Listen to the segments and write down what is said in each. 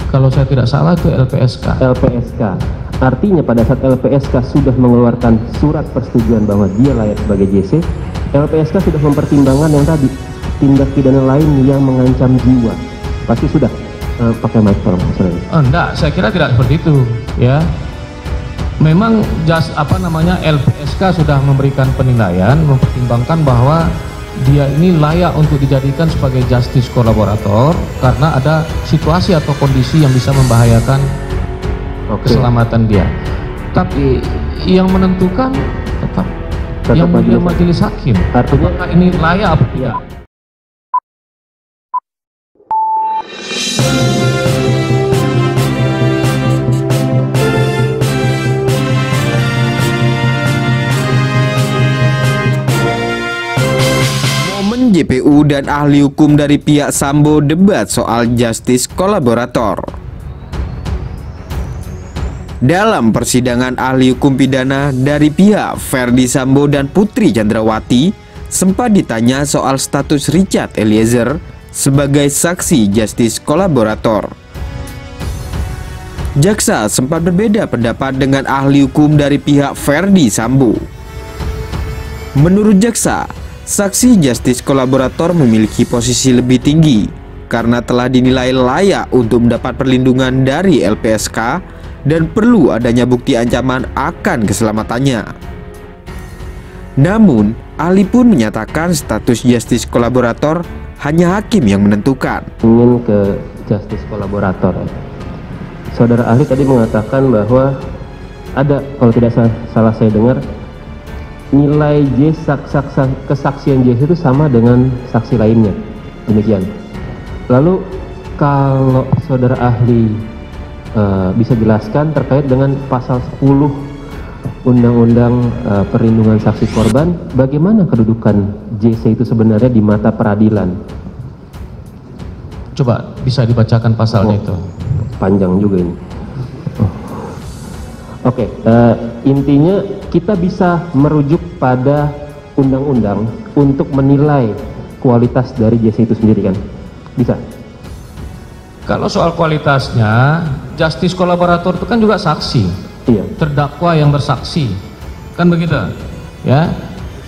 Kalau saya tidak salah itu LPSK. LPSK. Artinya pada saat LPSK sudah mengeluarkan surat persetujuan bahwa dia layak sebagai JC, LPSK sudah mempertimbangkan yang tadi, tindak pidana lain yang mengancam jiwa. Pasti sudah pakai mic tolong. Enggak, saya kira tidak seperti itu, ya. Memang LPSK sudah memberikan penilaian, mempertimbangkan bahwa dia ini layak untuk dijadikan sebagai justice kolaborator karena ada situasi atau kondisi yang bisa membahayakan keselamatan dia. Tapi yang menentukan tetap yang mulia majelis hakim. Artinya apakah ini layak apa tidak? Momen JPU dan ahli hukum dari pihak Sambo debat soal justice kolaborator. Dalam persidangan, ahli hukum pidana dari pihak Ferdy Sambo dan Putri Chandrawati sempat ditanya soal status Richard Eliezer sebagai saksi justice kolaborator. Jaksa sempat berbeda pendapat dengan ahli hukum dari pihak Ferdy Sambo. Menurut jaksa, saksi justice kolaborator memiliki posisi lebih tinggi karena telah dinilai layak untuk mendapat perlindungan dari LPSK dan perlu adanya bukti ancaman akan keselamatannya. Namun, ahli pun menyatakan status justice kolaborator hanya hakim yang menentukan. Ingin ke justice kolaborator, ya. Saudara ahli tadi mengatakan bahwa ada, kalau tidak salah saya dengar, nilai kesaksian J itu sama dengan saksi lainnya, demikian. Lalu kalau saudara ahli bisa jelaskan terkait dengan pasal 10 Undang-Undang Perlindungan Saksi Korban, bagaimana kedudukan JC itu sebenarnya di mata peradilan? Coba bisa dibacakan pasalnya itu. Panjang juga ini. Oke, intinya kita bisa merujuk pada undang-undang untuk menilai kualitas dari JC itu sendiri, kan? Bisa? Kalau soal kualitasnya, justice kolaborator itu kan juga saksi. Iya. Terdakwa yang bersaksi, kan begitu, ya.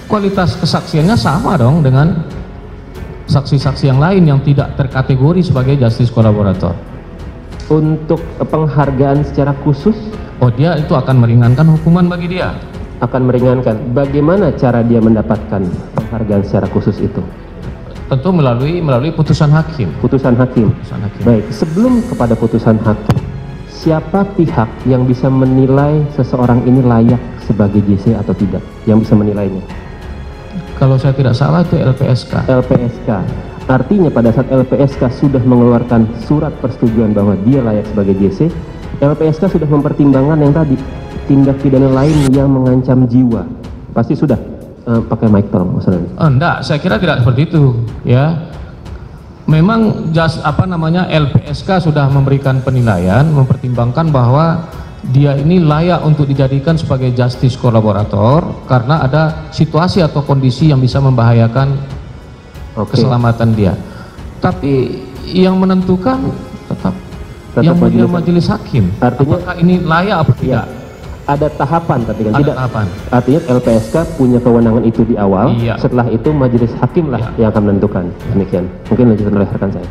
Kualitas kesaksiannya sama dong dengan saksi-saksi yang lain yang tidak terkategori sebagai justice kolaborator. Untuk penghargaan secara khusus, dia itu akan meringankan hukuman bagi dia. akan meringankan. Bagaimana cara dia mendapatkan penghargaan secara khusus itu? Tentu melalui putusan hakim. Putusan hakim. Baik, sebelum kepada putusan hakim, siapa pihak yang bisa menilai seseorang ini layak sebagai JC atau tidak? Yang bisa menilainya? Kalau saya tidak salah itu LPSK. LPSK. Artinya pada saat LPSK sudah mengeluarkan surat persetujuan bahwa dia layak sebagai JC, LPSK sudah mempertimbangkan yang tadi, tindak pidana lain yang mengancam jiwa. Pasti sudah. Pakai mic tolong, Mas Rani. Enggak, saya kira tidak seperti itu, ya. Memang LPSK sudah memberikan penilaian, mempertimbangkan bahwa dia ini layak untuk dijadikan sebagai justice kolaborator karena ada situasi atau kondisi yang bisa membahayakan keselamatan dia. Tapi yang menentukan tetap yang mulia majelis hakim. Artinya, apakah ini layak apa tidak? Ada tahapan, tapi kan tidak. Tahapan. Artinya LPSK punya kewenangan itu di awal. Setelah itu majelis hakim lah yang akan menentukan. Demikian. Mungkin lanjutkan oleh rekan saya.